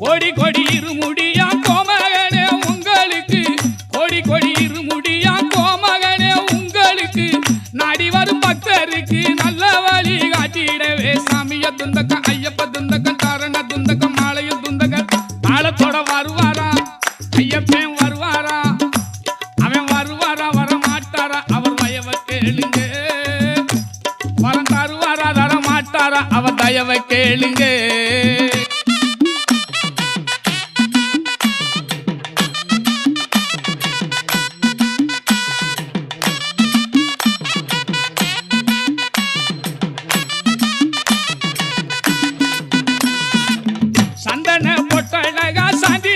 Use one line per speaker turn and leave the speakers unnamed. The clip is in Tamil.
கோடி கோடி இருமுடியா கோமகனே உங்களுக்கு, கோடி கோடி இருமுடியா கோமகனே உங்களுக்கு, நாடி வரும் பக்தருக்கு நல்ல வழி காட்டிடவே சாமிய துந்தக்கம் ஐயப்ப துந்தக்கம் தாரண துந்தக்கம் மாலைய துந்தக்கம் தாளத்தோட வருவாரா ஐயப்பன் வருவாரா, அவன் வருவாரா வரமாட்டாரா அவர் வயவ கேளுங்க, வரம் தருவாரா தர மாட்டாரா அவர் தயவை கேளுங்க. சந்தன பொட்டழகா சாந்தி